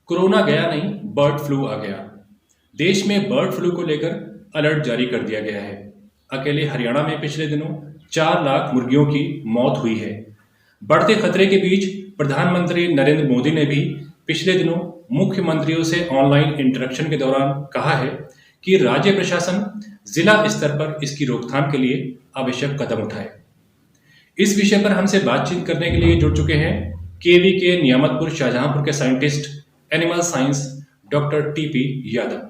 Corona गया नहीं, bird flu आ गया। देश में बर्ड फ्लू को लेकर अलर्ट जारी कर दिया गया है। अकेले हरियाणा में पिछले दिनों 4 लाख मुर्गियों की मौत हुई है। बढ़ते खतरे के बीच प्रधानमंत्री नरेंद्र मोदी ने भी पिछले दिनों मुख्यमंत्रियों से ऑनलाइन इंटरेक्शन के दौरान कहा है कि राज्य प्रशासन जिला स्तर पर इसकी रोकथाम के लिए आवश्यक कदम उठाए। इस विषय पर हमसे बातचीत करने के लिए जुड़ चुके हैं केवी के नियामतपुर शाहजहांपुर के scientist animal science doctor TP Yadav.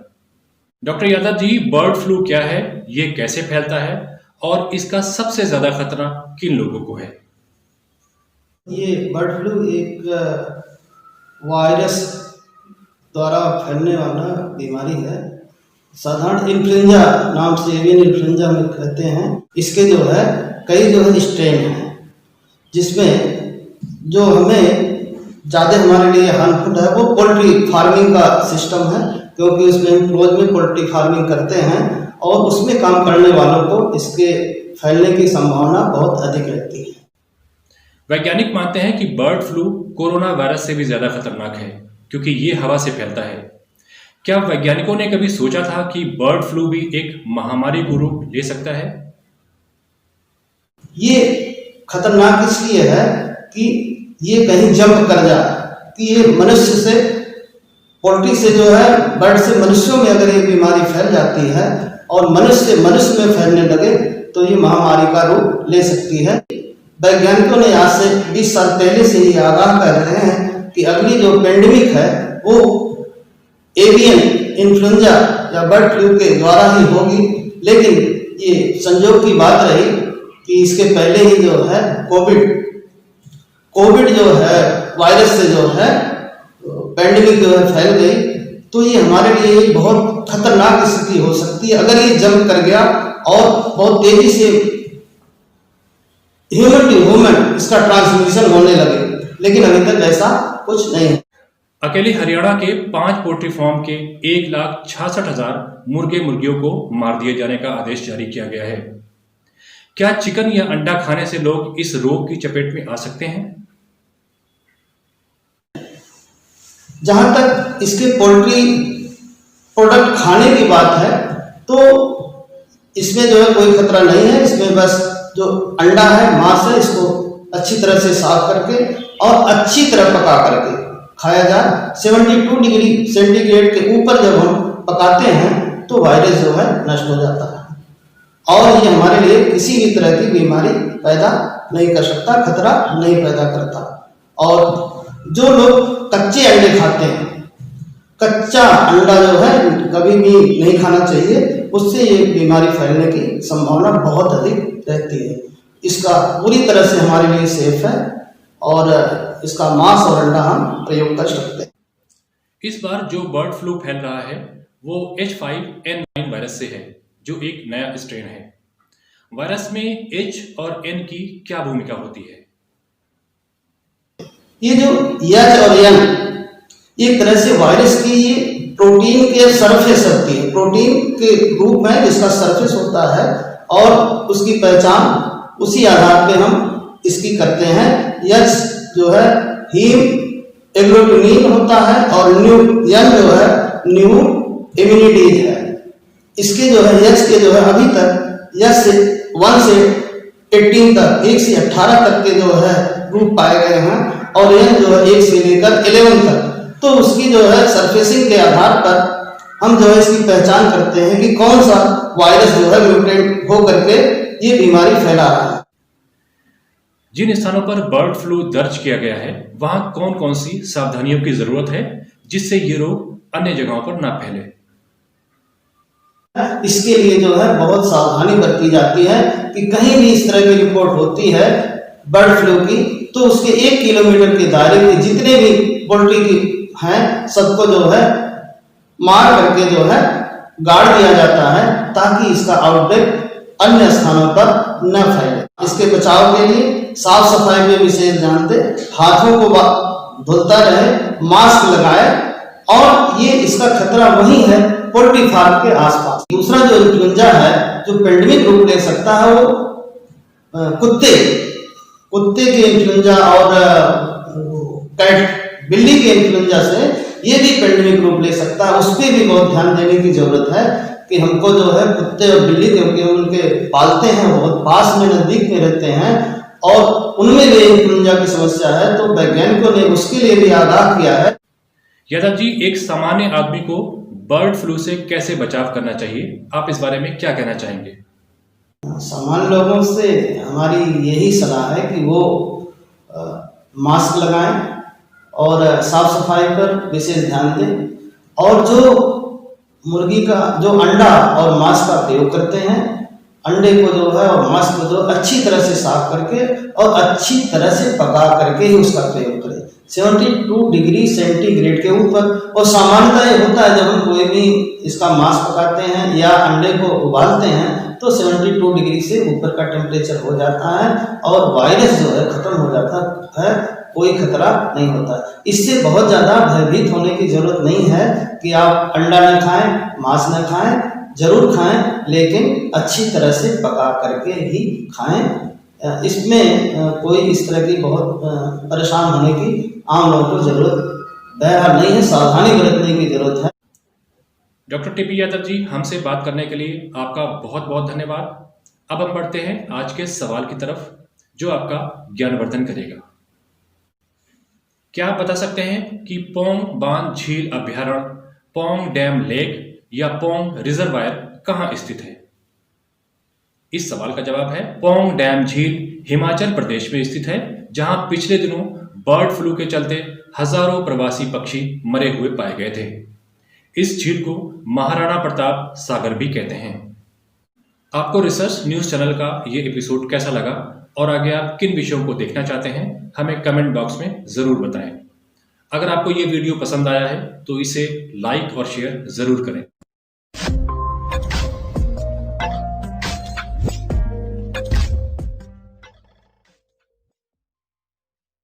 Doctor Yadav ji, bird flu क्या है, ये कैसे फैलता है और इसका सबसे ज्यादा खतरा किन लोगों को है? ये बर्ड फ्लू एक वायरस द्वारा फैलने वाला बीमारी है। साधारण इन्फ्लुएंजा नाम से एवियन इन्फ्लुएंजा में कहते हैं। इसके जो है कई स्ट्रेन हैं, जिसमें जो हमें ज़्यादा हमारे लिए हार्मफुल है वो पोल्ट्री फार्मिंग का सिस्टम है, क्योंकि उसमें हम क्लोज में पोल्ट्री फार्मिंग करते हैं और उसमें काम करने वालों को इसके फैलने की संभावना बहुत अधिक रहती है। वैज्ञानिक मानते हैं कि बर्ड फ्लू कोरोना वायरस से भी ज्यादा खतरनाक है, क्योंकि ये हवा से फैलता है। क्या वैज्ञानिकों ने कभी सोचा था कि बर्ड फ्लू भी एक महामारी को रूप ले सकता है? ये खतरनाक इसलिए है कि ये कहीं जंप कर जाए, कि ये मनुष्य से पोल्ट्री से जो है बर्ड से मनुष्यों में अगर ये बीमारी फैल जाती है और मनुष्य से मनुष्य में फैलने लगे तो ये महामारी का रूप ले सकती है। वैज्ञानिकों ने आज से 20 साल पहले से ही आगाह कर रहे हैं कि अगली जो पेंडेमिक है वो एवियन इन्फ्लुएंजा या बर्ड फ्लू के द्वारा ही होगी। लेकिन ये संयोग की बात रही कि इसके पहले ही जो है कोविड जो है वायरस से जो है पेंडेमिक जो है फैल गई, तो ये हमारे लिए बहुत खतरनाक स्थिति हो सकती है अगर ये जंप कर गया और बहुत तेजी से ह्यूमन टू ह्यूमन इसका ट्रांसमिशन होने लगे। लेकिन अभी तक ऐसा कुछ नहीं है। अकेले हरियाणा के 5 पोल्ट्री फार्म के 1,66,000 मुर्गे मुर्गियों को मार दिए जाने का आदेश जारी किया गया है। क्या चिकन या अंडा खाने से लोग इस रोग की चपेट में आ सकते हैं? जहां तक इसके पोल्ट्री प्रोडक्ट खाने की बात है तो इसमें जो है कोई खतरा नहीं है। इसमें बस जो अंडा है, मांस है, इसको अच्छी तरह से साफ करके और अच्छी तरह पका करके खाया जाए। 72 डिग्री सेंटीग्रेड के ऊपर जब हम पकाते हैं तो वायरस जो है नष्ट हो जाता है और ये हमारे लिए किसी भी तरह की बीमारी पैदा नहीं कर सकता, खतरा नहीं पैदा करता। और जो लोग कच्चे अंडे खाते हैं, कच्चा अंडा जो है कभी भी नहीं खाना चाहिए, उससे ये बीमारी फैलने की संभावना बहुत अधिक रहती है। इसका पूरी तरह से हमारे लिए सेफ है और इसका मांस और अंडा हम प्रयोग कर सकते हैं। इस बार जो बर्ड फ्लू फैल रहा है वो H5N9 वायरस से है, जो एक नया स्ट्रेन है। वायरस में H और N की क्या भूमिका होती है? ये जो H और N एक तरह से वायरस की ये प्रोटीन के सरफेस होती है, प्रोटीन के रूप में जिसका सरफेस होता है और उसकी पहचान उसी आधार पे हम इसकी करते हैं। H जो है हीम एग्लूटिनिन होता है और N जो है न्यू इम्यूनिटीज है। इसके जो है H के जो है अभी तक H से 1 से 18 तक, 1 से 18 तक के जो है रूप पाए गए हैं और N जो है 1 से लेकर 11 तक। तो उसकी जो है सरफेसिंग के आधार पर हम जो है इसकी पहचान करते हैं कि कौन सा वायरस जो है म्यूटेंट हो करके ये बीमारी फैला रहा है। जिन स्थानों पर बर्ड फ्लू दर्ज किया गया है वहां कौन कौन सी सावधानियों की जरूरत है जिससे ये रोग अन्य जगहों पर ना फैले? इसके लिए जो है बहुत सावधानी बरती जाती है कि कहीं भी इस तरह की रिपोर्ट होती है बर्ड फ्लू की तो उसके 1 किलोमीटर के दायरे के जितने भी पोल्ट्री की हैं सबको जो है मार करके जो है गाड़ दिया जाता है ताकि इसका आउटब्रेक अन्य स्थानों पर न फैले। इसके बचाव के लिए साफ सफाई में विशेष ध्यान दें, हाथों को धुलता रहे, मास्क लगाए और ये इसका खतरा वही है पोल्ट्री फार्म के आसपास। दूसरा जो इन्फ्लुएंजा है जो पेंडेमिक रूप ले सकता है वो कुत्ते के इन्फ्लुएंजा और कैट बिल्ली के इन्फ्लुएंजा से ये भी पेंडेमिक रूप ले सकता है। उस पर भी बहुत ध्यान देने की जरूरत है कि हमको जो है कुत्ते और बिल्ली, क्योंकि उनके पालते हैं, बहुत पास में नजदीक में रहते हैं और उनमें भी इन्फ्लुएंजा की समस्या है, तो वैज्ञानिकों ने उसके लिए भी आगाह किया है। यादव जी, एक सामान्य आदमी को बर्ड फ्लू से कैसे बचाव करना चाहिए, आप इस बारे में क्या कहना चाहेंगे? सामान्य लोगों से हमारी यही सलाह है कि वो मास्क लगाएं और साफ सफाई पर विशेष ध्यान दें और जो मुर्गी का जो अंडा और मांस का प्रयोग करते हैं, अंडे को जो है और मांस को जो अच्छी तरह से साफ करके और अच्छी तरह से पका करके ही उसका प्रयोग करें 72 डिग्री सेंटीग्रेड के ऊपर। और सामान्यतः ये होता है जब हम कोई भी इसका मांस पकाते हैं या अंडे को उबालते हैं तो 72 डिग्री से ऊपर का टेम्परेचर हो जाता है और वायरस जो है खत्म हो जाता है, कोई खतरा नहीं होता। इससे बहुत ज्यादा भयभीत होने की जरूरत नहीं है कि आप अंडा न खाएं, मांस न खाएं, जरूर खाएं लेकिन अच्छी तरह से पका करके ही खाएं। इसमें कोई इस तरह की बहुत परेशान होने की आम लोगों को जरूरत बहरहाल नहीं है, सावधानी बरतने की जरूरत है। डॉक्टर टीपी यादव जी, हमसे बात करने के लिए आपका बहुत बहुत धन्यवाद। अब हम बढ़ते हैं आज के सवाल की तरफ जो आपका ज्ञानवर्धन करेगा। क्या आप बता सकते हैं कि पोंग बांध झील अभ्यारण्य, पोंग डैम लेक या पोंग रिजर्वायर कहाँ स्थित है? इस सवाल का जवाब है पोंग डैम झील हिमाचल प्रदेश में स्थित है, जहां पिछले दिनों बर्ड फ्लू के चलते हजारों प्रवासी पक्षी मरे हुए पाए गए थे। इस झील को महाराणा प्रताप सागर भी कहते हैं। आपको रिसर्च न्यूज चैनल का ये एपिसोड कैसा लगा और आगे आप किन विषयों को देखना चाहते हैं, हमें कमेंट बॉक्स में जरूर बताएं। अगर आपको ये वीडियो पसंद आया है तो इसे लाइक और शेयर जरूर करें।